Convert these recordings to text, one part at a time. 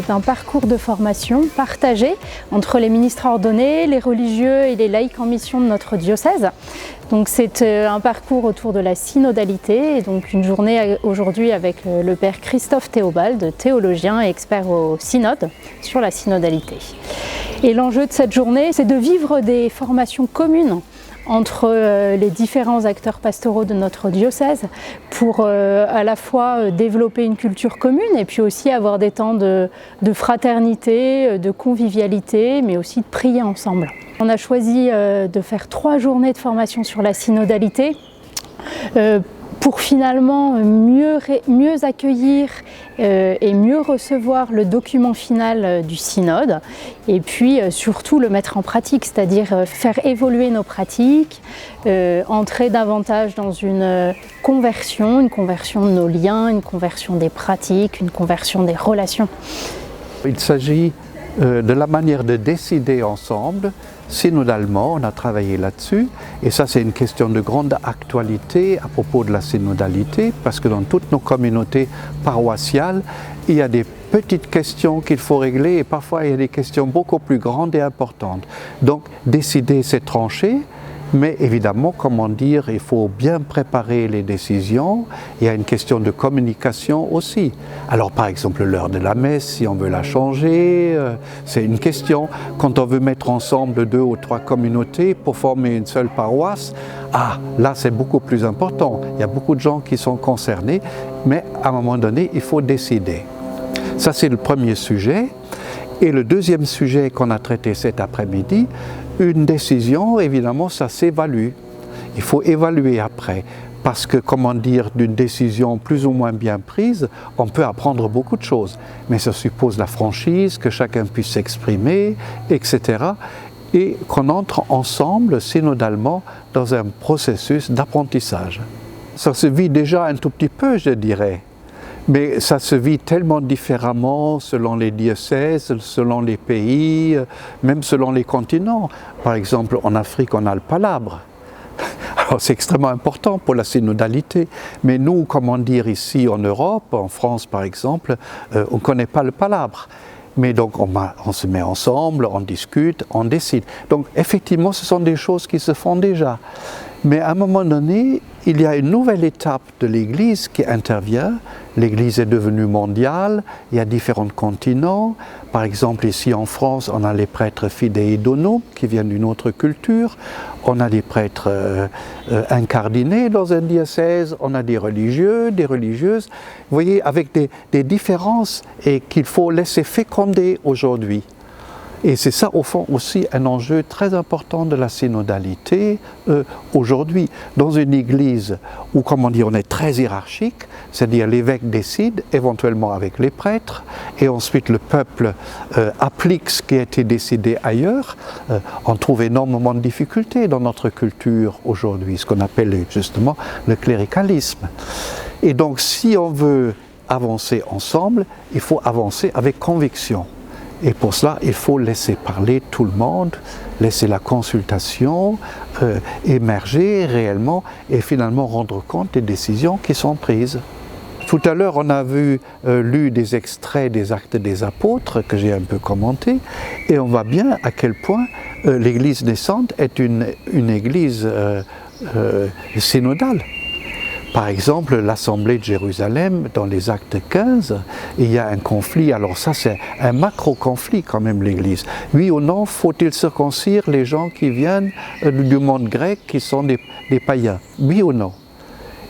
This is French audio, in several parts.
d'un parcours de formation partagé entre les ministres ordonnés, les religieux et les laïcs en mission de notre diocèse. Donc c'est un parcours autour de la synodalité et donc une journée aujourd'hui avec le père Christophe Théobald, théologien et expert au synode sur la synodalité. Et l'enjeu de cette journée, c'est de vivre des formations communes entre les différents acteurs pastoraux de notre diocèse pour à la fois développer une culture commune et puis aussi avoir des temps de fraternité, de convivialité, mais aussi de prier ensemble. On a choisi de faire 3 journées de formation sur la synodalité pour finalement mieux accueillir et mieux recevoir le document final du synode et puis surtout le mettre en pratique, c'est-à-dire faire évoluer nos pratiques, entrer davantage dans une conversion de nos liens, une conversion des pratiques, une conversion des relations. Il s'agit de la manière de décider ensemble. Synodalement, on a travaillé là-dessus et ça c'est une question de grande actualité à propos de la synodalité parce que dans toutes nos communautés paroissiales, il y a des petites questions qu'il faut régler et parfois il y a des questions beaucoup plus grandes et importantes. Donc décider c'est trancher, mais évidemment, comment dire, il faut bien préparer les décisions. Il y a une question de communication aussi. Alors par exemple, l'heure de la messe, si on veut la changer, c'est une question. Quand on veut mettre ensemble 2 ou 3 communautés pour former une seule paroisse, là c'est beaucoup plus important. Il y a beaucoup de gens qui sont concernés, mais à un moment donné, il faut décider. Ça c'est le premier sujet. Et le deuxième sujet qu'on a traité cet après-midi, une décision, évidemment, ça s'évalue. Il faut évaluer après, parce que, comment dire, d'une décision plus ou moins bien prise, on peut apprendre beaucoup de choses. Mais ça suppose la franchise, que chacun puisse s'exprimer, etc. Et qu'on entre ensemble, synodalement, dans un processus d'apprentissage. Ça se vit déjà un tout petit peu, je dirais. Mais ça se vit tellement différemment selon les diocèses, selon les pays, même selon les continents. Par exemple, en Afrique, on a le palabre. Alors c'est extrêmement important pour la synodalité. Mais nous, comment dire, ici en Europe, en France par exemple, on ne connaît pas le palabre. Mais donc on se met ensemble, on discute, on décide. Donc effectivement, ce sont des choses qui se font déjà. Mais à un moment donné, il y a une nouvelle étape de l'Église qui intervient. L'Église est devenue mondiale, il y a différents continents. Par exemple, ici en France, on a les prêtres fidei donum qui viennent d'une autre culture. On a des prêtres incardinés dans un diocèse, on a des religieux, des religieuses. Vous voyez, avec des différences et qu'il faut laisser féconder aujourd'hui. Et c'est ça, au fond, aussi un enjeu très important de la synodalité aujourd'hui. Dans une église où, comment dire, on est très hiérarchique, c'est-à-dire l'évêque décide, éventuellement avec les prêtres, et ensuite le peuple applique ce qui a été décidé ailleurs, on trouve énormément de difficultés dans notre culture aujourd'hui, ce qu'on appelle justement le cléricalisme. Et donc, si on veut avancer ensemble, il faut avancer avec conviction. Et pour cela, il faut laisser parler tout le monde, laisser la consultation émerger réellement et finalement rendre compte des décisions qui sont prises. Tout à l'heure, on a lu des extraits des Actes des Apôtres que j'ai un peu commentés et on voit bien à quel point l'Église naissante est une Église synodale. Par exemple, l'Assemblée de Jérusalem, dans les Actes 15, il y a un conflit. Alors ça, c'est un macro-conflit quand même, l'Église. Oui ou non, faut-il circoncire les gens qui viennent du monde grec, qui sont des païens? Oui ou non?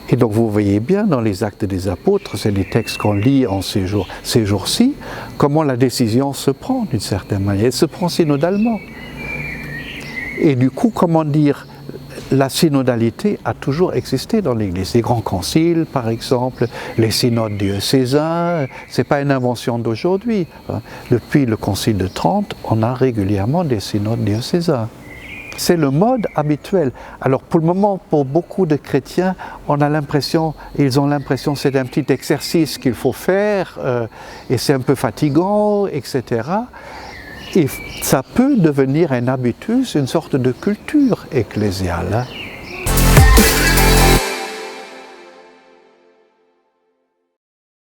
Et donc vous voyez bien dans les Actes des Apôtres, c'est des textes qu'on lit en ces jours-ci, comment la décision se prend d'une certaine manière. Elle se prend synodalement. Et du coup, comment dire, la synodalité a toujours existé dans l'Église. Les grands conciles, par exemple, les synodes diocésains, ce n'est pas une invention d'aujourd'hui. Depuis le Concile de Trente, on a régulièrement des synodes diocésains. C'est le mode habituel. Alors pour le moment, pour beaucoup de chrétiens, ils ont l'impression que c'est un petit exercice qu'il faut faire, et c'est un peu fatigant, etc. Et ça peut devenir un habitus, une sorte de culture ecclésiale.